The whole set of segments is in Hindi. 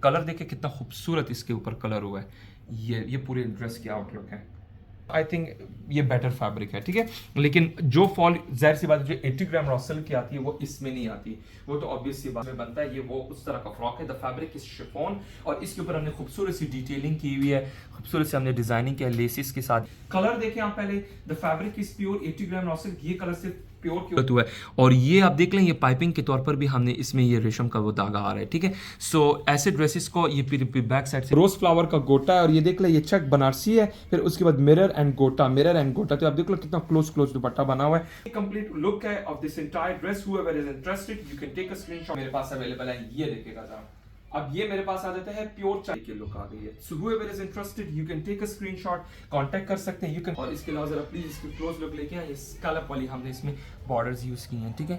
कलर देखिए कितना खूबसूरत इसके ऊपर कलर हुआ है। ये पूरे ड्रेस की आउटलुक है। आई थिंक ये बेटर फैब्रिक है, ठीक है। लेकिन जो फॉल जाहिर सी बात है जो 80 ग्राम रॉ सिल्क की आती है वो इसमें नहीं आती। वो तो ऑब्वियस सी बात में बनता है, ये वो उस तरह का फ्रॉक है। द फैब्रिक इज शिफॉन और इसके ऊपर हमने खूबसूरत सी डिटेलिंग की हुई है, खूबसूरत से हमने डिजाइनिंग किया लेसिस के साथ। कलर देखें आप पहले, the fabric is pure 80 gram raw silk. ये कलर सिर्फ प्योर क्यों हुआ है। और ये आप देख लें, ये पाइपिंग के तौर पर भी हमने इसमें ये रेशम का वो धागा आ रहा है, ठीक है। सो ऐसे ड्रेसेस को ये बैक साइड से रोज फ्लावर का गोटा है और ये देख ले ये चेक बनारसी है। फिर उसके बाद मिरर एंड गोटा, तो आप देख लो कितना क्लोज दुपट्टा बना हुआ है। कंप्लीट लुक है of this entire dress. Whoever is interested you can take a screenshot. मेरे पास अवेलेबल है, ये देखेगा जरा। अब ये मेरे पास आ जाता है प्योर चाय की लुक आ गई है। सो whoever is interested you can take a screenshot, contact कर सकते हैं यू कैन। और इसके अलावा जरा प्लीज इसकी क्लोज लुक लेके आइए। स्कैलप वाली हमने इसमें बॉर्डर्स यूज की हैं, ठीक है।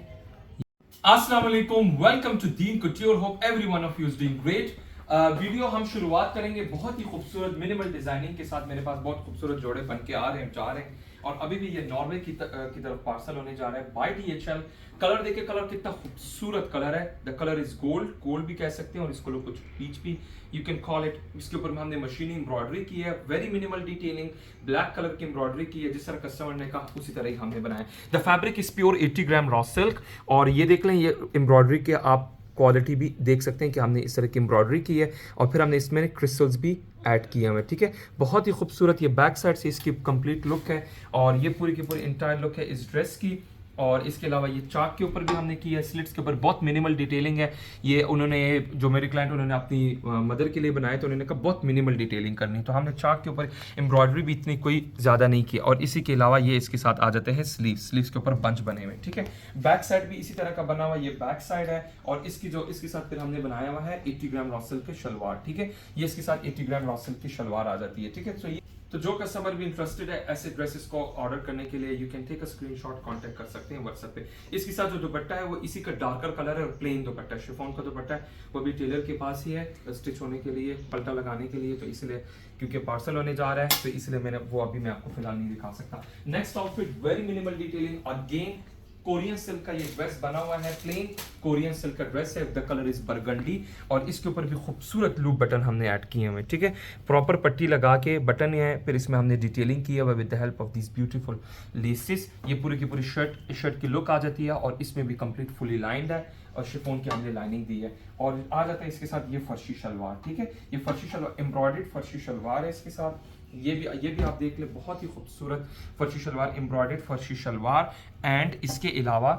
अस्सलाम वालेकुम, welcome to Deen couture. Hope everyone of you is doing great. Video हम शुरुआत करेंगे बहुत ही खूबसूरत मिनिमल डिजाइनिंग के साथ। मेरे पास बहुत खूबसूरत जोड़े बन के आ रहे हैं, जा रहे हैं और अभी भी ये नॉर्वे की तरफ पार्सल होने जा रहा है बाय DHL। कलर देखिए, कलर कितना खूबसूरत कलर है। द कलर इज गोल्ड भी कह सकते हैं और इसको लोग कुछ पीच भी यू कैन कॉल इट। इसके ऊपर हमने मशीनी एम्ब्रॉयडरी की है, very minimal detailing, black colour की एम्ब्रॉयडरी की है। जिस तरह कस्टमर ने कहा उसी तरह ही हमने बनाया। The fabric is pure 80 gram raw silk और ये देख लें, ये एम्ब्रॉयडरी के आप क्वालिटी भी देख सकते हैं कि हमने इस तरह की एम्ब्रॉयडरी की है और फिर हमने इसमें क्रिस्टल्स भी ऐड किए हुए, ठीक है। बहुत ही खूबसूरत ये बैक साइड से इसकी कंप्लीट लुक है और ये पूरी की पूरी इंटायर लुक है इस ड्रेस की। और इसके अलावा ये चाक के ऊपर भी हमने की है, स्लिट्स के ऊपर बहुत मिनिमल डिटेलिंग है। ये उन्होंने, जो मेरे क्लाइंट उन्होंने अपनी मदर के लिए बनाए तो उन्होंने कहा बहुत मिनिमल डिटेलिंग करनी, तो हमने चाक के ऊपर एम्ब्रॉयडरी भी इतनी कोई ज़्यादा नहीं की। और इसी के अलावा ये इसके साथ आ जाते हैं स्लीव्स के ऊपर बंच बने हुए, ठीक है। बैक साइड भी इसी तरह का बना हुआ, ये बैक साइड है। और इसके साथ फिर हमने बनाया हुआ है 80 ग्राम रॉ सिल्क के शलवार, ठीक है। ये इसके साथ 80 ग्राम रॉ सिल्क की शलवार आ जाती है, ठीक है। तो जो कस्टमर भी इंटरेस्टेड है ऐसे ड्रेसेस को ऑर्डर करने के लिए you can take a screenshot, contact कर सकते हैं व्हाट्सएप पे। इसके साथ जो दुपट्टा है वो इसी का डार्कर कलर है और प्लेन दुपट्टा है, शिफॉन का दुपट्टा है। वो भी टेलर के पास ही है स्टिच होने के लिए, पल्टा लगाने के लिए। तो इसलिए क्योंकि पार्सल होने जा रहा है तो इसलिए मैंने वो अभी मैं आपको फिलहाल नहीं दिखा सकता। Next outfit very minimal detailing, again Korean silk का ये ड्रेस बना हुआ है, प्लेन कोरियन सिल्क का ड्रेस है। द कलर इज बरगंडी और इसके ऊपर भी खूबसूरत लूप बटन हमने ऐड किए हुए, ठीक है। प्रॉपर पट्टी लगा के बटन है, फिर इसमें हमने डिटेलिंग की है with the help of this beautiful laces. ये पूरी की पूरी शर्ट की लुक आ जाती है और इसमें भी कंप्लीट फुली लाइंड है और शिफॉन की हमने लाइनिंग दी है। और आ जाता है इसके साथ ये फर्शी शलवार, ठीक है। ये फर्शी शलवार एम्ब्रॉयडर्ड फर्शी शलवार है इसके साथ। ये भी आप देख ले, बहुत ही खूबसूरत फर्शी शलवार, एम्ब्रॉयडर्ड फर्शी शलवार। एंड इसके अलावा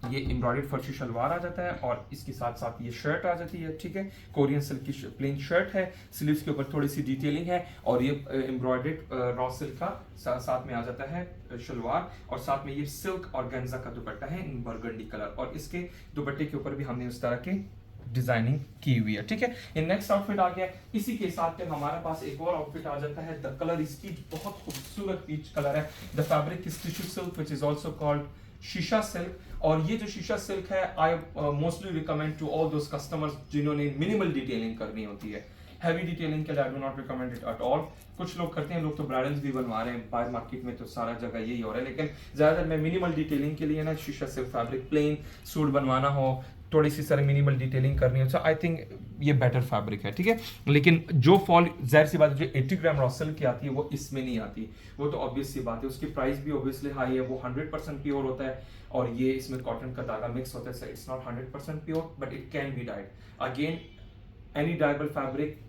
ये एम्ब्रॉयडर्ड फर्शी शलवार आ जाता है और इसके साथ साथ ये शर्ट आ जाती है, ठीक है। कोरियन सिल्क की प्लेन शर्ट है, स्लीव्स के ऊपर थोड़ी सी डिटेलिंग है और ये एम्ब्रॉयडर्ड रॉ सिल्क का साथ में आ जाता है शलवार। और साथ में ये सिल्क और गेंजा का दुपट्टा है इन बरगंडी कलर और इसके दुपट्टे के ऊपर भी हमने उस तरह के डिजाइनिंग की हुई है, ठीक है। ये नेक्स्ट आउटफिट आ गया। इसी के साथ में हमारे पास एक और आउटफिट आ जाता है। द कलर इज पीच, बहुत खूबसूरत पीच कलर है। The fabric is tissue silk which is also called sheesha silk. और ये जो शीशा सिल्क है I mostly recommend to all those customers जिन्होंने मिनिमल डिटेलिंग करनी होती है। हैवी डिटेलिंग के लिए I do not recommend it at all. कुछ लोग करते हैं, लोग तो ब्राइडल्स भी बनवा रहे हैं, बाहर मार्केट में तो सारा जगह यही हो रहा है। लेकिन ज्यादातर मैं मिनिमल डिटेलिंग के लिए ना शीशा सिल्क फैब्रिक, प्लेन सूट बनवाना हो, थोड़ी सी सारी मिनिमल डिटेलिंग करनी हो, सो आई थिंक ये बेटर फैब्रिक है, ठीक है। लेकिन जो फॉल जाहिर सी बात है जो 80 ग्राम रॉ सिल्क की आती है वो इसमें नहीं आती। वो तो ऑब्वियस सी बात है, उसकी प्राइस भी ऑब्वियसली हाई है। वो 100% प्योर होता है और ये इसमें कॉटन का धागा मिक्स होता है, so it's not 100% pure but it can be dyed. Again any dyeable fabric,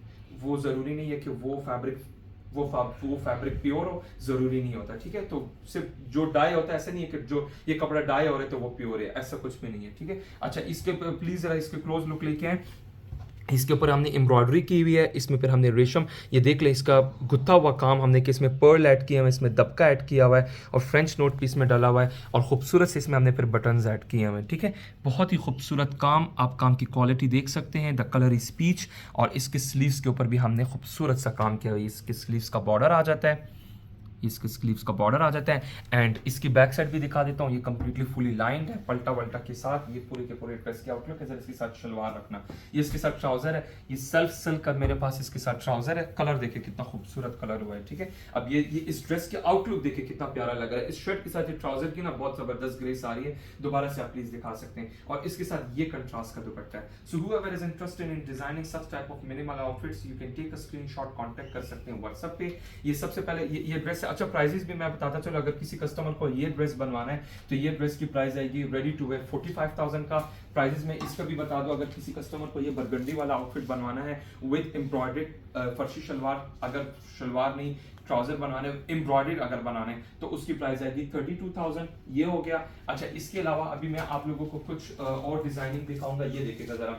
वो जरूरी नहीं है कि वो फैब्रिक प्योर हो, जरूरी नहीं होता, ठीक है। तो सिर्फ जो डाई होता है ऐसा नहीं है कि जो ये कपड़ा डाई हो रहा है तो वो प्योर है, ऐसा कुछ भी नहीं है, ठीक है। अच्छा, इसके प्लीज जरा इसके क्लोज लुक लेके आए। इसके ऊपर हमने एम्ब्रॉयडरी की हुई है, इसमें फिर हमने रेशम, ये देख लें इसका गुत्था हुआ काम हमने कि इसमें पर्ल ऐड किया हुआ है, इसमें दबका ऐड किया हुआ है और फ्रेंच नोट पीस में डाला हुआ है और खूबसूरत से इसमें हमने फिर बटन्स ऐड किए हुए हैं, ठीक है। बहुत ही खूबसूरत काम, आप काम की क्वालिटी देख सकते हैं। द कलर इज पीच और इसके स्लीव्स के ऊपर भी हमने खूबसूरत सा काम किया हुआ है। इसके स्लीव्स का बॉर्डर आ जाता है, इसके स्लीव्स का बॉर्डर आ जाता है। एंड इसकी बैक साइड भी दिखा देता हूँ, ये कंप्लीटली फुली लाइंड है पल्टा वल्टा के साथ। ये पूरे के पूरे ड्रेस की आउटलुक है। इसके साथ शलवार रखना, ये इसके साथ ट्राउजर है, ये सेल्फ सिल्क का मेरे पास इसके साथ ट्राउजर है। कलर देखिए कितना खूबसूरत कलर हुआ है, ठीक है। अब ये इस ड्रेस के आउटलुक देखिए कितना प्यारा लग रहा है। इस शर्ट के साथ ये ट्राउजर की ना बहुत जबरदस्त ग्रेस आ रही है। दोबारा से आप प्लीज दिखा सकते हैं। और इसके साथ ये कंट्रास्ट का दुपट्टा है। सो whoever is interested in designing such type of minimal outfits, you can take a screenshot, contact कर सकते हैं व्हाट्सएप पे। ये सबसे पहले ये ड्रेस है। अच्छा प्राइजेस भी मैं बताता चलो, अगर किसी कस्टमर को ये ड्रेस बनवाना है तो ये ड्रेस की प्राइस आएगी रेडी टू वेयर 45,000 का प्राइजेस में। इसका भी बता दो, अगर किसी कस्टमर को ये बरगंडी वाला आउटफिट बनवाना है विद एम्ब्रॉयडर्ड फर्शी शलवार, अगर शलवार नहीं ट्राउजर बनाने एम्ब्रॉयडर्ड अगर बनाने तो उसकी प्राइस आएगी 32,000। ये हो गया। अच्छा इसके अलावा अभी मैं आप लोगों को कुछ और डिजाइनिंग दिखाऊंगा। ये देखिएगा जरा,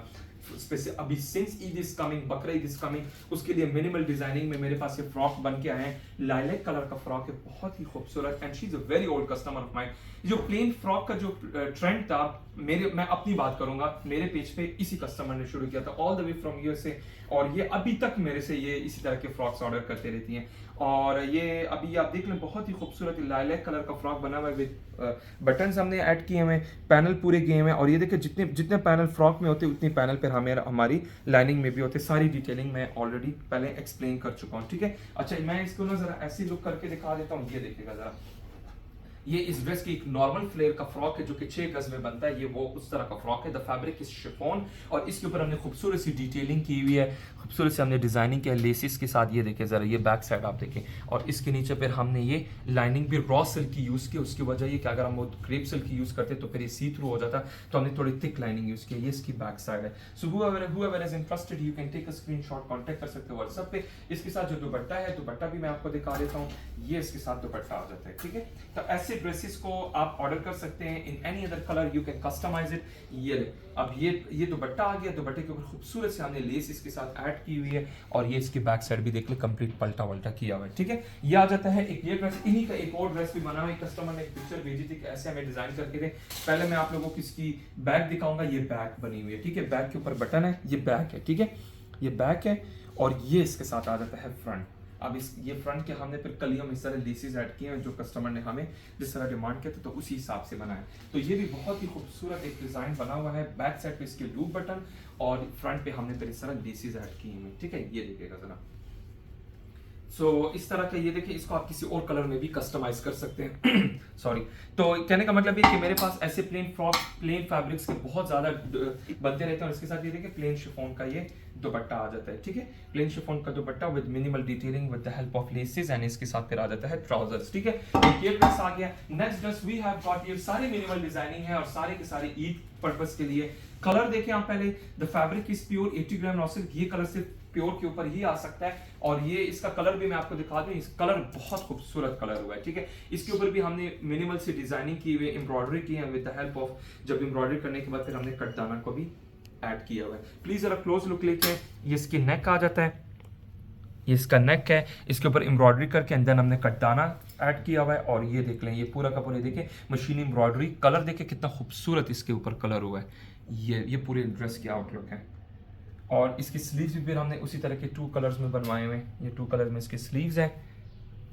अभी सिंस ईद इज कमिंग, बकरा ईद इज कमिंग, उसके लिए मिनिमल डिजाइनिंग में मेरे पास ये फ्रॉक बन के आए हैं। लाइलैक कलर का फ्रॉक है, बहुत ही खूबसूरत। And she is a very old customer of mine. जो प्लेन फ्रॉक का जो ट्रेंड था, मैं अपनी बात करूंगा, मेरे पेज पे इसी कस्टमर ने शुरू किया था all the way from USA. और ये अभी तक मेरे से ये इसी तरह के फ्रॉक्स ऑर्डर करते रहती हैं। और ये अभी आप देख लें, बहुत ही खूबसूरत लाइलैक कलर का फ्रॉक बना हुआ है विद बटन्स हमने ऐड किए हुए, पैनल पूरे गए हुए हैं। और ये देखिए जितने जितने पैनल फ्रॉक में होते हैं उतने पैनल पर हमारी लाइनिंग में भी होते हैं। सारी डिटेलिंग मैं ऑलरेडी पहले एक्सप्लेन कर चुका हूँ, ठीक है। अच्छा मैं इसको ना जरा ऐसी लुक करके दिखा देता हूँ। ये देखिएगा जरा, ये इस ड्रेस की एक नॉर्मल फ्लेयर का फ्रॉक है जो कि 6 गज में बनता है। ये वो उस तरह का फ्रॉक है। द फैब्रिक इज शिफॉन और इसके ऊपर हमने खूबसूरत सी डिटेलिंग की हुई है, खूबसूरत से हमने डिजाइनिंग किया लेसिस के साथ। ये देखें जरा, ये बैक साइड आप देखें। और इसके नीचे फिर हमने ये लाइनिंग भी रॉ सिल्क की यूज की। उसकी वजह ये कि अगर हम वो क्रेप सिल्क की यूज करते तो फिर ये सी थ्रू हो जाता, तो हमने थोड़ी थिक लाइनिंग यूज की। ये इसकी बैक साइड है। सो whoever is interested you can take a screenshot, contact कर सकते हो व्हाट्सएप पे। इसके साथ जो दुपट्टा है, दुपट्टा भी मैं आपको दिखा देता हूँ। ये इसके साथ दुपट्टा आ जाता है, ठीक है। तो ऐसे ड्रेसेस को आप ऑर्डर कर सकते हैं in any other colour, you can customise it. ये अब ये दुपट्टा आ गया। दुपट्टे के ऊपर खूबसूरत से हमने लेस इसके साथ ऐड की हुई है। और ये इसकी बैक साइड भी देख ले, कंप्लीट पलटा वल्टा किया हुआ है, ठीक है। ये आ जाता है एक ये ड्रेस। इन्हीं का एक और ड्रेस भी बना हुआ है। कस्टमर ने एक पिक्चर भेजी थी कि ऐसे हमें डिजाइन करके दे। पहले मैं आप लोगों को इसकी बैक दिखाऊंगा। ये बैक बनी हुई है, ठीक है। बैक के ऊपर बटन है, ये बैक है, ठीक है। ये बैक है और ये इसके साथ आ जाता है फ्रंट। अब ये फ्रंट के हमने फिर कलियों में इस तरह लेसेस ऐड किए हैं जो कस्टमर ने हमें जिस तरह डिमांड किया था, तो उसी हिसाब से बनाया। तो ये भी बहुत ही खूबसूरत एक डिजाइन बना हुआ है। बैक साइड पे इसके लूप बटन और फ्रंट पे हमने फिर इस तरह लेसेस ऐड किए हैं, ठीक है। ये देखिएगा जरा। सो इस तरह का ये देखिए, इसको आप किसी और कलर में भी कस्टमाइज कर सकते हैं। सॉरी, तो कहने का मतलब ये कि मेरे पास ऐसे प्लेन फ्रॉक, प्लेन फैब्रिक्स के बहुत ज्यादा बनते रहते हैं। और इसके साथ ये देखिए प्लेन शिफॉन का ये दुपट्टा आ जाता है, ठीक है। प्लेन शिफॉन का दुपट्टा with minimal detailing with the help of laces and इसके साथ फिर आ जाता है ट्राउजर्स, ठीक है। ये ड्रेस आ गया। Next dress we have got, ये सारे मिनिमल डिजाइनिंग है और सारे के सारे ईद पर्पस के लिए। कलर देखें आप पहले, the fabric is pure 80 gram raw silk. ये कलर सिर्फ प्योर के ऊपर ही आ सकता है। और ये इसका कलर भी मैं आपको दिखा दूं, इस कलर बहुत खूबसूरत कलर हुआ है, ठीक है। इसके ऊपर भी हमने मिनिमल से डिजाइनिंग की हुई, एम्ब्रॉयडरी की है विद द हेल्प ऑफ, जब एम्ब्रॉयडरी करने के बाद फिर हमने कटदाना को भी ऐड किया हुआ है। प्लीज जरा क्लोज लुक लेके। ये इसकी नेक आ जाता है, ये इसका नेक है, इसके ऊपर एम्ब्रॉयडरी करके अंदर हमने कटदाना ऐड किया हुआ है। और ये देख लें, ये पूरा का पूरा देखिए मशीन एम्ब्रॉयडरी। कलर देखिए कितना खूबसूरत इसके ऊपर कलर हुआ है। ये पूरे ड्रेस की आउटलुक है। और इसकी स्लीव्स भी फिर हमने उसी तरह के 2 कलर्स में बनवाए हुए हैं। ये 2 कलर में इसके स्लीव्स हैं,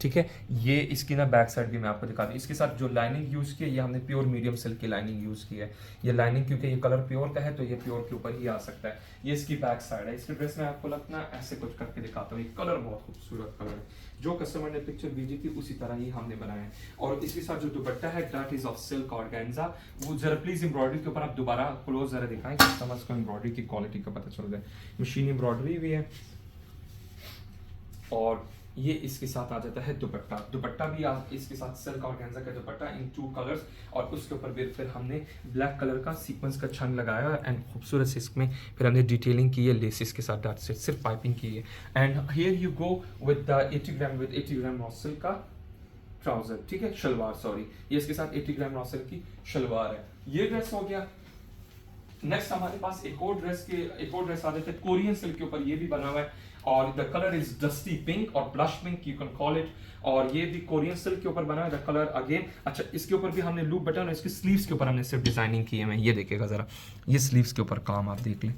ठीक है। ये इसकी ना बैक साइड भी मैं आपको दिखा दूँ। इसके साथ जो लाइनिंग यूज़ की है, ये हमने प्योर मीडियम सिल्क की लाइनिंग यूज़ की है। ये लाइनिंग क्योंकि ये कलर प्योर का है तो ये प्योर के ऊपर ही आ सकता है। ये इसकी बैक साइड है। इसके ड्रेस में आपको लगना ऐसे कुछ करके दिखाता हूँ। ये कलर बहुत खूबसूरत कलर है। जो कस्टमर ने पिक्चर भेजी थी उसी तरह ही हमने बनाया है। और इसके साथ जो दुपट्टा है that is of silk organza. वो जरा प्लीज एम्ब्रॉयडरी के ऊपर आप दोबारा क्लोज जरा दिखाएं, कस्टमर्स को एम्ब्रॉयडरी की क्वालिटी का पता चल जाए। मशीन एम्ब्रॉयडरी भी है। और ये इसके साथ आ जाता है दुपट्टा। दुपट्टा भी इसके साथ सिल्क ऑर्गेन्जा का दुपट्टा इन 2 कलर्स। और उसके ऊपर फिर हमने ब्लैक कलर का सीक्वेंस का छन लगाया है एंड खूबसूरत से इसमें फिर हमने डिटेलिंग की है लेसिस के साथ, डॉट से सिर्फ पाइपिंग की है। And here you go with the 80 gram raw silk का ट्राउजर, ठीक है, शलवार सॉरी। ये इसके साथ 80 ग्राम रॉ सिल्क की शलवार है। ये ड्रेस हो गया। नेक्स्ट हमारे पास एक और ड्रेस आ जाता है कोरियन सिल्क के ऊपर। ये भी बना हुआ है और the colour is dusty pink और blush pink, you can call it. और ये भी कोरियन सिल्क के ऊपर बना है। द कलर अगेन अच्छा, इसके ऊपर भी हमने लूप बटन और इसके स्लीव्स के ऊपर हमने सिर्फ डिजाइनिंग की है। ये देखिएगा जरा, ये स्लीव्स के ऊपर काम आप देख लें।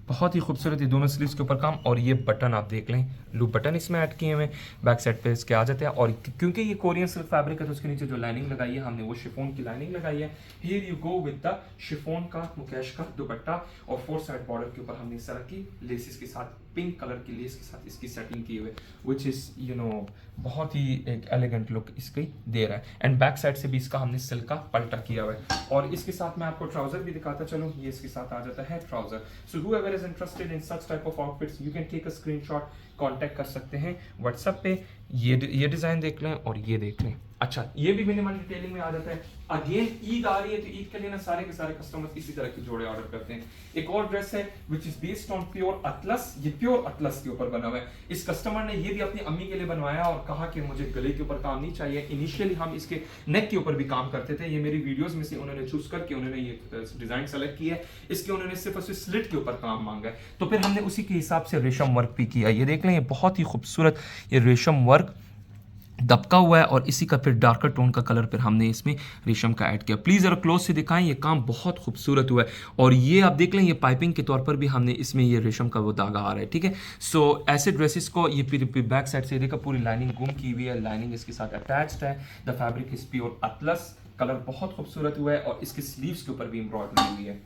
बहुत ही खूबसूरत ये दोनों स्लीव्स के ऊपर काम, और ये बटन आप देख लें, लूप बटन इसमें ऐड किए हुए हैं, बैक साइड पे इसके आ जाते हैं। और क्योंकि ये कोरियन सिल्क फैब्रिक है तो उसके नीचे जो लाइनिंग लगाई है हमने वो शिफॉन की लाइनिंग लगाई है। Here you go with the chiffon का मुकेश का दुपट्टा, और 4 साइड बॉर्डर के ऊपर हमने इस तरह की लेसेस के साथ, पिंक कलर की लेस के साथ इसकी सेटिंग की हुई, विच इज़ यू नो बहुत ही एक एलिगेंट लुक इसकी दे रहा है। एंड बैक साइड से भी इसका हमने सिल्क का पल्टा किया हुआ है। और इसके साथ मैं आपको ट्राउजर भी दिखाता चलूँ, ये इसके साथ आ जाता है trouser. So whoever is interested in such type of outfits you can take a screenshot, contact कर सकते हैं व्हाट्सएप पे। ये डिज़ाइन देख लें और ये देख लें। अच्छा, ये भी मिनिमल डिटेलिंग में आ जाता है। अगेन ईद आ रही है तो ईद के लिए ना सारे के सारे कस्टमर्स इसी तरह के जोड़े ऑर्डर करते हैं। एक और ड्रेस है which is based on pure अतलस, ये प्योर अतलस के ऊपर बना हुआ है। इस कस्टमर ने ये भी अपनी अम्मी के लिए बनवाया और कहा कि मुझे गले के ऊपर काम नहीं चाहिए। इनिशियली हम इसके नेक के ऊपर भी काम करते थे, ये मेरी वीडियोस में से उन्होंने चूज करके उन्होंने ये डिजाइन सेलेक्ट किया है। इसके उन्होंने सिर्फ और सिर्फ स्लिट के ऊपर काम मांगा है, तो फिर हमने उसी के हिसाब से रेशम वर्क भी किया। ये देख लें, ये बहुत ही खूबसूरत ये रेशम वर्क दबका हुआ है, और इसी का फिर डार्कर टोन का कलर फिर हमने इसमें रेशम का ऐड किया। प्लीज़ जरा क्लोज से दिखाएं, ये काम बहुत खूबसूरत हुआ है। और ये आप देख लें, ये पाइपिंग के तौर पर भी हमने इसमें ये रेशम का वो धागा आ रहा है, ठीक है। सो ऐसे ड्रेसेस को ये फिर बैक साइड से देखा पूरी लाइनिंग गुम की हुई है, लाइनिंग इसके साथ अटैच्ड है। द फैब्रिक इज प्योर अतलस, कलर बहुत खूबसूरत हुआ है, और इसके स्लीव्स के ऊपर भी एम्ब्रॉयडरी हुई है,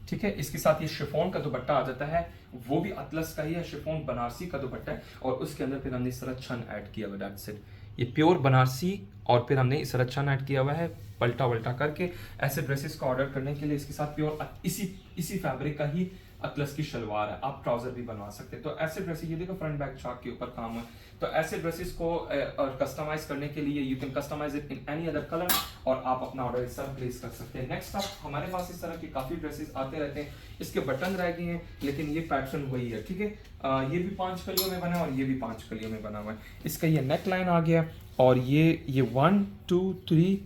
ठीक है। इसके साथ ये शिफॉन का दुपट्टा आ जाता है, वो भी अतलस का ही है, शिफॉन बनारसी का दुपट्टा है, और उसके अंदर फिर हमने इस तरह छन ऐड किया हुआ, दैट्स इट। ये प्योर बनारसी, और फिर हमने इस तरह छन ऐड किया हुआ है पलटा वल्टा करके। ऐसे ड्रेसेस को ऑर्डर करने के लिए इसके साथ प्योर इसी फैब्रिक का ही अतलस की शलवार है, आप ट्राउजर भी बनवा सकते हैं। तो ऐसे ड्रेसेस, ये देखो फ्रंट बैक चाक के ऊपर काम है, तो ऐसे ड्रेसेस को कस्टमाइज करने के लिए you can customise it in any other colour, और आप अपना ऑर्डर इस तरह प्लेस कर सकते हैं। नेक्स्ट आप हमारे पास इस तरह के काफ़ी ड्रेसेस आते रहते हैं, इसके बटन रह गए हैं लेकिन ये पैटर्न वही है, ठीक है। ये भी 5 कलियों में बना है और ये भी 5 कलियों में बना हुआ है। इसका ये नेक लाइन आ गया, और ये 1 2 3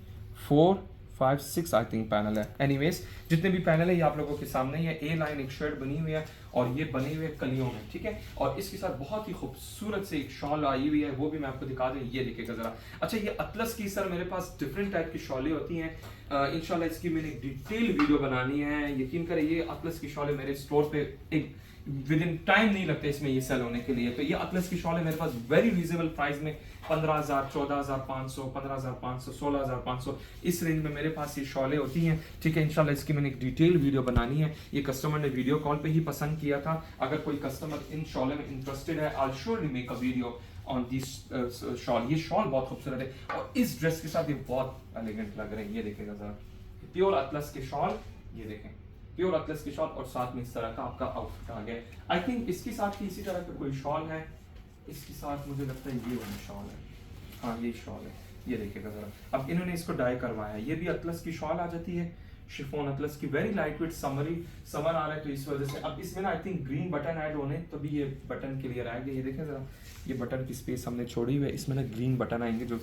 4 5 6 आई थिंक पैनल है। एनीवेज जितने भी पैनल है ये आप लोगों के सामने ही है। ए लाइन एक शर्ट बनी हुई है, और ये बने हुए कलियों में, ठीक है। और इसके साथ बहुत ही खूबसूरत से एक शॉल आई हुई है, वो भी मैं आपको दिखा दूं, ये देखिएगा जरा। अच्छा, ये अतलस की सर मेरे पास डिफरेंट टाइप की शॉलें होती हैं, इंशाल्लाह इसकी मैंने एक डिटेल वीडियो बनानी है। यकीन करें, ये अतलस की शॉलें मेरे स्टोर पे एक विद इन टाइम नहीं लगता इसमें ये सेल होने के लिए। तो ये अतलस की शॉल है मेरे पास वेरी रीजनेबल प्राइस में, 15,000, 14,500, 15,500, 16,500 इस रेंज में मेरे पास ये शॉलें होती हैं, ठीक है। इंशाल्लाह इसकी मैंने एक डिटेल वीडियो बनानी है। ये कस्टमर ने वीडियो कॉल पे ही पसंद किया था। अगर कोई कस्टमर इन शॉले में इंटरेस्टेड है, I surely make a video on this shawl. ये शॉल बहुत खूबसूरत है, और इस ड्रेस के साथ ये बहुत एलिगेंट लग रहे हैं। ये देखेगा जरा, प्योर अतलस के शॉल, ये देखें प्योर अतलस की शॉल, और साथ में इस तरह का आपका आउटफिट आ गया। आई थिंक इसके साथ ही इसी तरह का कोई शॉल है, इसके साथ मुझे लगता है ये वाली शॉल है, हाँ ये शॉल है, ये देखिएगा जरा। अब इन्होंने इसको डाई करवाया है, ये भी अतलस की शॉल आ जाती है, शिफॉन अतलस की, वेरी लाइट वेट। समर आ रहा है तो इस वजह से अब इसमें ना I think green button add होने, तो भी ये बटन क्लियर आएंगे। ये देखें जरा, ये बटन की स्पेस हमने छोड़ी हुई है, इसमें ना ग्रीन बटन आएंगे जो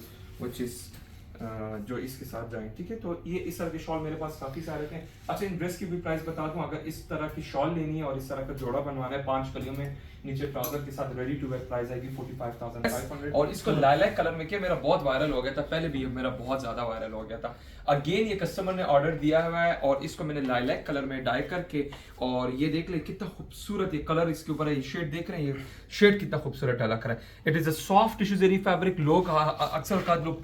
इसके साथ जाएंगे, ठीक है। तो ये इस तरह के शॉल मेरे पास काफी सारे थे। अच्छा, इन ड्रेस की भी प्राइस बता दूं, अगर इस तरह की शॉल लेनी है और इस तरह का जोड़ा बनवाना है 5 कलियों में, नीचे ट्राउजर के साथ रेडी टू वेयर, प्राइस आएगी 45,500। और इसको लाइलैक कलर में, क्या मेरा बहुत वायरल हो गया था पहले भी, मेरा बहुत ज्यादा वायरल हो गया था। अगेन ये कस्टमर ने ऑर्डर दिया हुआ है, और इसको मैंने लाइलैक कलर में डाई करके, और ये देख ले कितना खूबसूरत ये कलर इसके ऊपर है। ये शेड देख रहे हैं, ये शेड कितना खूबसूरत लग रहा है। It is a soft tissue zari fabric. लोग अक्सर का लोग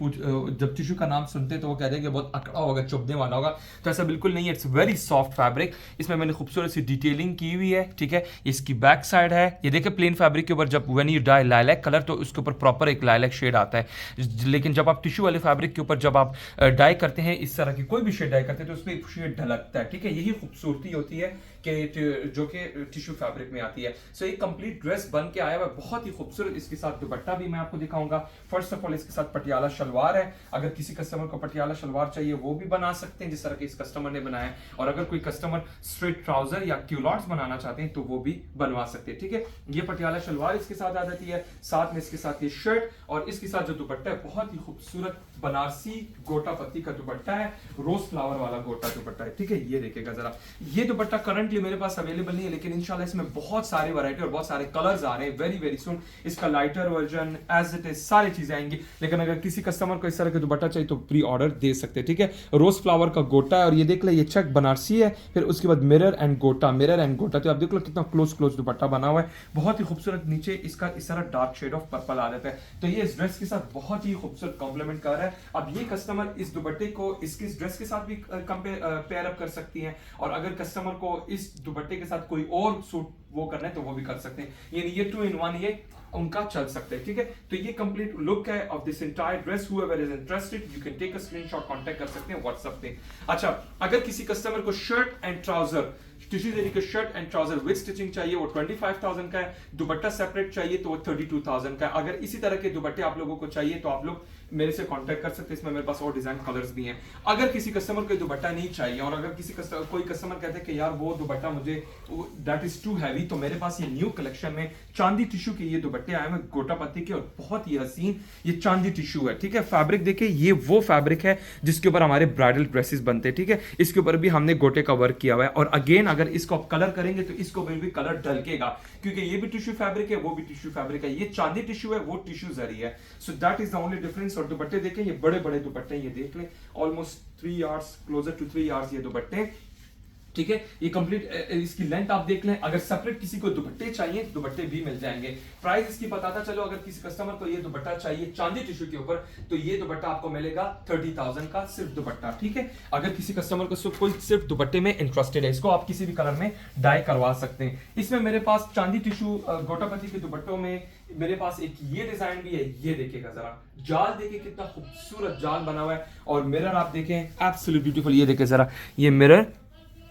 जब टिश्यू का नाम सुनते हैं तो वो कहते हैं कि बहुत अकड़ा होगा, चुभने वाला होगा, तो ऐसा बिल्कुल नहीं है। It's very soft fabric. इसमें मैंने खूबसूरत सी डिटेलिंग की हुई है, ठीक है। इसकी बैक साइड है, ये देखिए प्लेन फैब्रिक के ऊपर जब when you dye lilac colour तो उसके ऊपर प्रॉपर एक लाइलैक शेड आता है, लेकिन जब आप टिश्यू वाले फैब्रिक के ऊपर जब आप डाई करते हैं, इस तरह की कोई भी शेड डाई करते हैं तो उसमें शेड ढलकता है, ठीक है। यही खूबसूरती होती है कि जो कि टिश्यू फैब्रिक में आती है। सो एक कंप्लीट ड्रेस बन के आया हुआ, बहुत ही खूबसूरत। इसके साथ दुपट्टा भी मैं आपको दिखाऊंगा। फर्स्ट ऑफ ऑल इसके साथ पटियाला शलवार है, अगर किसी कस्टमर को पटियाला शलवार चाहिए वो भी बना सकते हैं जिस तरह के इस कस्टमर ने बनाया है, और अगर कोई कस्टमर स्ट्रेट ट्राउजर या क्यूलॉट्स बनाना चाहते हैं तो वो भी बनवा सकते हैं, ठीक है। ये पटियाला शलवार इसके साथ आ जाती है, साथ में इसके साथ ये शर्ट, और इसके साथ जो दुपट्टा है बहुत ही खूबसूरत बनारसी गोटा पत्ती का दुपट्टा है, रोज फ्लावर वाला गोटा दुपट्टा है, ठीक है। ये देखिएगा जरा, ये दुपट्टा करंटली मेरे पास अवेलेबल नहीं है, लेकिन इंशाल्लाह इसमें बहुत सारी वैरायटी और बहुत सारे कलर्स आ रहे हैं वेरी वेरी सून। इसका lighter version, as it is सारी चीजें आएंगी। लेकिन अगर किसी कस्टमर को इस तरह के दुपट्टे दुपट्टा चाहिए तो प्री ऑर्डर दे सकते हैं, ठीक है। रोज फ्लावर का गोटा है और ये देख ले ये चेक बनारसी है, फिर उसके बाद मिरर एंड गोटा, तो आप देख लो कितना क्लोज दुपट्टा बना हुआ है, बहुत ही खूबसूरत। नीचे इसका इस तरह डार्क शेड ऑफ पर्पल आ जाता है, तो ये इस ड्रेस के साथ बहुत ही खूबसूरत कॉम्प्लीमेंट कर रहा है। अब ये कस्टमर इस दुपट्टे को इसकी ड्रेस के साथ भी पेयर अप कर सकती है, और अगर कस्टमर को इस दुपट्टे के साथ कोई और सूट वो करना है तो वो भी कर सकते हैं, यानी ये 2 in 1 ये उनका चल सकता है, ठीक है। तो ये कंप्लीट लुक है of this entire dress. Whoever is interested you can take a screenshot, contact कर सकते हैं व्हाट्सएप पे। अच्छा, अगर किसी कस्टमर को शर्ट एंड ट्राउजर टिश्यू जरी का shirt and trouser with stitching चाहिए वो 25,000 का है, दुपट्टा सेपरेट चाहिए तो वो 32,000 का है। अगर इसी तरह के दुपट्टे आप लोगों को चाहिए तो आप लोग मेरे से कांटेक्ट कर सकते हैं, इसमें मेरे पास और डिजाइन कलर्स भी हैं। अगर किसी कस्टमर को दुपट्टा नहीं चाहिए और अगर कोई कस्टमर कहते हैं कि यार वो दुपट्टा मुझे दैट इज टू हैवी, तो मेरे पास ये न्यू कलेक्शन में चांदी टिश्यू के ये दुपट्टे आए हैं गोटा पत्ती के, और बहुत ही हसीन ये चांदी टिश्यू है, ठीक है। फैब्रिक देखिए ये वो फैब्रिक है जिसके ऊपर हमारे ब्राइडल ड्रेसेस बनते हैं, ठीक है। इसके ऊपर भी हमने गोटे का वर्क किया हुआ है, और अगेन अगर इसको आप कलर करेंगे तो इसको भी कलर ढलकेगा, क्योंकि ये भी टिश्यू फैब्रिक है वो भी टिश्यू फैब्रिक है, ये चांदी टिश्यू है वो टिश्यू जरी है, so that is the only difference. और दुपट्टे देखें ये बड़े बड़े दुपट्टे, ये देख लें almost 3 yards, closer to 3 yards ये दुपट्टे, ठीक है। ये कंप्लीट इसकी लेंथ आप देख लें। अगर सेपरेट किसी को दुपट्टे चाहिए दुपट्टे भी मिल जाएंगे। प्राइस इसकी बताता चलो, अगर किसी कस्टमर को ये दुपट्टा चाहिए चांदी टिश्यू के ऊपर तो ये दुपट्टा आपको मिलेगा 30,000 का सिर्फ दुपट्टा, ठीक है। अगर किसी कस्टमर को कोई सिर्फ दुपट्टे में इंटरेस्टेड है, इसको आप किसी भी कलर में डाई करवा सकते हैं। इसमें मेरे पास चांदी टिश्यू गोटापति के दुपट्टों में मेरे पास एक ये डिजाइन भी है, ये देखिएगा जरा, जाल देखिए कितना खूबसूरत जाल बना हुआ है, और मिरर आप देखें एब्सोल्यूट ब्यूटीफुल, ये देखिए जरा, ये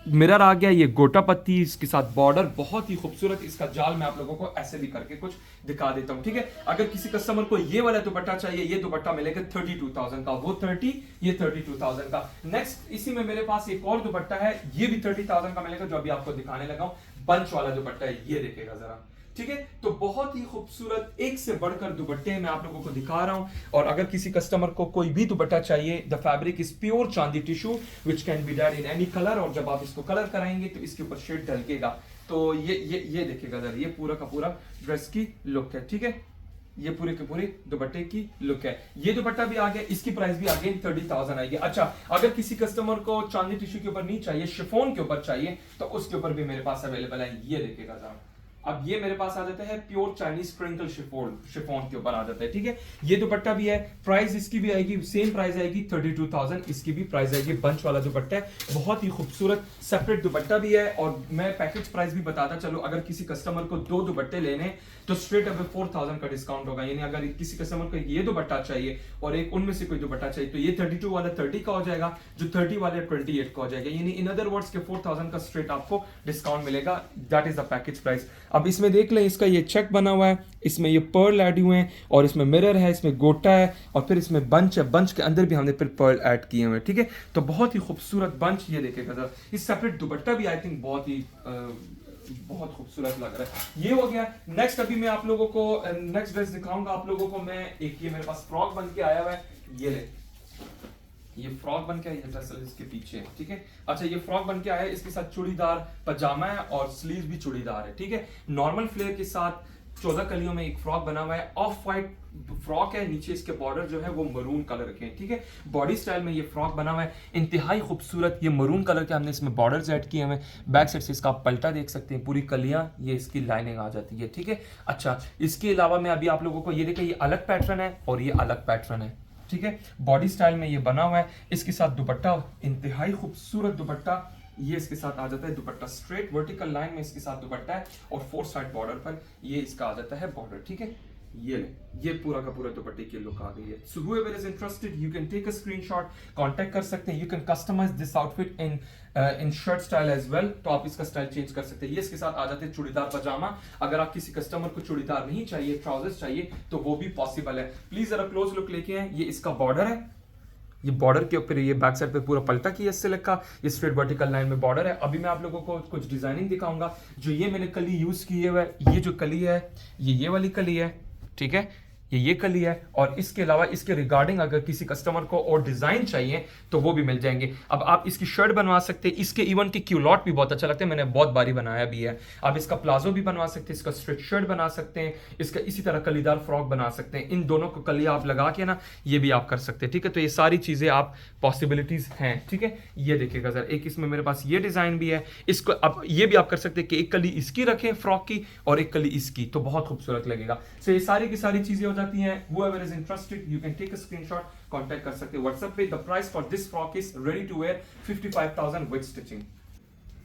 मिरर आ गया, ये गोटा पत्ती इसके साथ बॉर्डर बहुत ही खूबसूरत। इसका जाल मैं आप लोगों को ऐसे भी करके कुछ दिखा देता हूं, ठीक है। अगर किसी कस्टमर को ये वाला दुपट्टा चाहिए, ये दुपट्टा मिलेगा 32,000 का, वो 30 ये 32,000 का। नेक्स्ट इसी में मेरे पास एक और दुपट्टा है, ये भी 30,000 का मिलेगा, जो अभी आपको दिखाने लगा हूं, बंच वाला दुपट्टा है, ये देखेगा जरा, ठीक है। तो बहुत ही खूबसूरत एक से बढ़कर दुपट्टे मैं आप लोगों को दिखा रहा हूं। और अगर किसी कस्टमर को कोई भी दुपट्टा चाहिए, द फैब्रिक इज प्योर चांदी tissue which can be died in any colour, और जब आप इसको कलर कराएंगे तो इसके ऊपर शेड ढलकेगा। तो ये देखिएगा जरा, ये पूरा का पूरा ड्रेस की लुक है, ठीक है। ये पूरे के पूरे दुपट्टे की लुक है। ये दुपट्टा भी आ गया, इसकी प्राइस भी अगेन 30,000 आएगी। अच्छा, अगर किसी कस्टमर को चांदी टिश्यू के ऊपर नहीं चाहिए, शिफॉन के ऊपर चाहिए, तो उसके ऊपर भी मेरे पास अवेलेबल है, ये देखिएगा जरा। अब ये मेरे पास आ जाता है प्योर चाइनीज क्रिंकल शिफॉन के ऊपर आ जाता है, ठीक है। ये दुपट्टा भी है, प्राइस इसकी भी आएगी सेम प्राइस आएगी 32,000, इसकी भी प्राइस आएगी। बंच वाला दुपट्टा है, बहुत ही खूबसूरत सेपरेट दुपट्टा भी है। और मैं पैकेज प्राइस भी बताता चलो, अगर किसी कस्टमर को 2 दुपट्टे लेने तो स्ट्रेट अवे 4,000 का डिस्काउंट होगा, यानी अगर किसी कस्टमर को ये दुपट्टा चाहिए और एक उनमें से कोई दुपट्टा चाहिए तो ये 32 वाला 30 का हो जाएगा, जो 30 वाले 28 का हो जाएगा, यानी इन अदर वर्ड्स के 4,000 का स्ट्रेट आपको डिस्काउंट मिलेगा। That is the package price. अब इसमें देख लें, इसका ये चेक बना हुआ है, इसमें ये पर्ल ऐड हुए हैं, और इसमें मिरर है, इसमें गोटा है, और फिर इसमें बंच है, बंच के अंदर भी हमने फिर पर्ल ऐड किए हुए हैं, ठीक है। तो बहुत ही खूबसूरत बंच, ये देखेगा जरा, इस सेपरेट दुपट्टा भी आई थिंक बहुत खूबसूरत लग रहा है। ये हो गया। नेक्स्ट अभी मैं आप लोगों को नेक्स्ट ड्रेस दिखाऊंगा आप लोगों को मैं। एक ये मेरे पास फ्रॉक बन के आया हुआ है, ये ले, ये फ्रॉक बन के आया, दरअसल इसके पीछे, ठीक है। अच्छा, ये फ्रॉक बन के आया है, इसके साथ चूड़ीदार पजामा है और स्लीव भी चूड़ीदार है, ठीक है। नॉर्मल फ्लेयर के साथ 14 कलियों में एक फ्रॉक बना हुआ है, ऑफ वाइट फ्रॉक है, नीचे इसके बॉर्डर जो है वो मरून कलर के हैं, ठीक है। बॉडी स्टाइल में ये फ्रॉक बना हुआ है, इंतहाई खूबसूरत। ये मरून कलर के हमने इसमें बॉर्डर्स ऐड किए हुए हैं। बैक साइड से इसका आप पल्टा देख सकते हैं, पूरी कलियां ये इसकी लाइनिंग आ जाती है, ठीक है। अच्छा, इसके अलावा मैं अभी आप लोगों को ये देखिए, ये अलग पैटर्न है और ये अलग पैटर्न है, ठीक है। बॉडी स्टाइल में ये बना हुआ है, इसके साथ दुपट्टा इंतहाई खूबसूरत दुपट्टा, ये इसके साथ आ जाता है दुपट्टा, स्ट्रेट वर्टिकल लाइन में इसके साथ दुपट्टा है, और 4 साइड बॉर्डर पर ये इसका आ जाता है बॉर्डर, ठीक है। ये पूरा का पूरा दुपट्टे की लुक आ गई है। सो whoever is interested you can take a screenshot, contact कर सकते हैं। You can customize this outfit in shirt style as well, तो आप इसका स्टाइल चेंज कर सकते हैं। ये इसके साथ आ जाते हैं चूड़ीदार पजामा। अगर आप किसी कस्टमर को चूड़ीदार नहीं चाहिए, ट्राउजर्स चाहिए, तो वो भी पॉसिबल है। प्लीज जरा क्लोज लुक लेके आए। ये इसका बॉर्डर है, ये बॉर्डर के ऊपर ये बैक साइड पे पूरा पल्टा किया इससे लगा, ये स्ट्रेट वर्टिकल लाइन में बॉर्डर है। अभी मैं आप लोगों को कुछ डिजाइनिंग दिखाऊंगा। जो ये मैंने कली यूज की है, ये जो कली है ये वाली कली है, ठीक है। ये कली है, और इसके अलावा इसके रिगार्डिंग अगर किसी कस्टमर को और डिजाइन चाहिए तो वो भी मिल जाएंगे। अब आप इसकी शर्ट बनवा सकते हैं, इसके इवन की क्यूलॉट भी बहुत अच्छा लगता है, मैंने बहुत बारी बनाया भी है। आप इसका प्लाजो भी बनवा सकते हैं, इसका स्ट्रेट शर्ट बना सकते हैं, इसका इसी तरह कलीदार फ्रॉक बना सकते हैं। इन दोनों को कली आप लगा के ना ये भी आप कर सकते हैं, ठीक है। तो ये सारी चीजें आप पॉसिबिलिटीज हैं, ठीक है। ये देखिएगा जरा, एक इसमें मेरे पास ये डिजाइन भी है, इसको अब ये भी आप कर सकते हैं कि एक कली इसकी रखें फ्रॉक की और एक कली इसकी, तो बहुत खूबसूरत लगेगा। सो ये सारी की सारी चीजें हो जाती हैं। whoever is interested you can take a screenshot, contact कर सकते हैं व्हाट्सएप पे। The price for this frock is ready to wear 55,000 with stitching.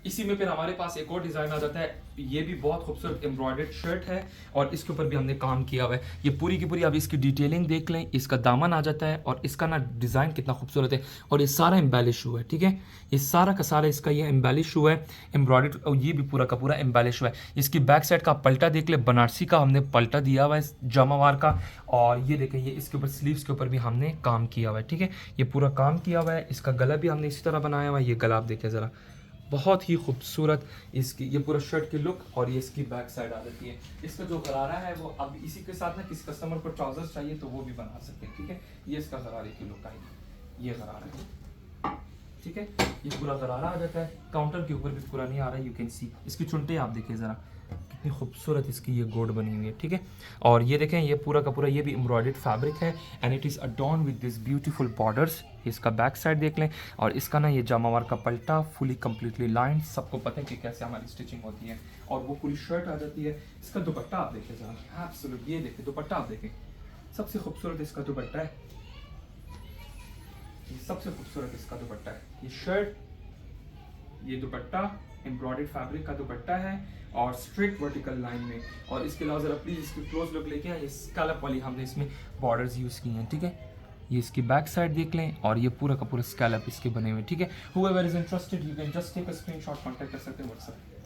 इसी में फिर हमारे पास एक और डिजाइन आ जाता है, ये भी बहुत खूबसूरत एम्ब्रॉयडर्ड शर्ट है और इसके ऊपर भी हमने काम किया हुआ है। ये पूरी की पूरी आप इसकी डिटेलिंग देख लें, इसका दामन आ जाता है और इसका ना डिज़ाइन कितना खूबसूरत है, और ये सारा एम्बेलिश हुआ है, ठीक है। ये सारा का सारा इसका ये एम्बेलिश हुआ है एम्ब्रॉयडर्ड, और ये भी पूरा का पूरा एम्बेलिश हुआ है। इसकी बैक साइड का पलटा देख ले, बनारसी का हमने पलटा दिया हुआ है जामावार का, और ये देखें ये इसके ऊपर स्लीव्स के ऊपर भी हमने काम किया हुआ है, ठीक है। ये पूरा काम किया हुआ है। इसका गला भी हमने इसी तरह बनाया हुआ है, ये गला आप देखें ज़रा, बहुत ही खूबसूरत इसकी ये पूरा शर्ट की लुक, और ये इसकी बैक साइड आ जाती है। इसका जो गरारा है वो अब इसी के साथ ना किसी कस्टमर को ट्राउजर्स चाहिए तो वो भी बना सकते हैं, ठीक है। ये इसका गरारे की लुक आएगी, ये गरारा है, ठीक है। ये पूरा गरारा आ जाता है, काउंटर के ऊपर भी पूरा नहीं आ रहा है, यू कैन सी। इसकी चुनटे आप देखिए ज़रा, कितनी खूबसूरत इसकी ये गोड बनी हुई है, ठीक है। और ये देखें ये पूरा का पूरा ये भी एम्ब्रॉयडर्ड फैब्रिक है, and it is adorn with this beautiful borders. इसका बैक साइड देख लें, और इसका ना ये जामावार का पल्टा फुली कम्प्लीटली लाइन, सबको पता है कि कैसे हमारी स्टिचिंग होती है, और वो पूरी शर्ट आ जाती है। इसका दुपट्टा आप देखें ज़रा, एब्सोल्यूट, ये देखें दुपट्टा आप देखें, सबसे खूबसूरत इसका दुपट्टा है, सबसे खूबसूरत इसका दुपट्टा है। ये शर्ट, ये दुपट्टा एम्ब्रॉयडर्ड फैब्रिक का दुपट्टा है और स्ट्रेट वर्टिकल लाइन में, और इसके अलावा जरा प्लीज इसकी क्लोज लुक लेके ये स्कैलप वाली हमने इसमें बॉर्डर्स यूज की हैं, ठीक है। ये इसकी बैक साइड देख लें, और ये पूरा का पूरा स्कैलप इसके बने हुए, ठीक है। whoever is interested you can just take a screenshot, contact कर सकते हैं व्हाट्सएप।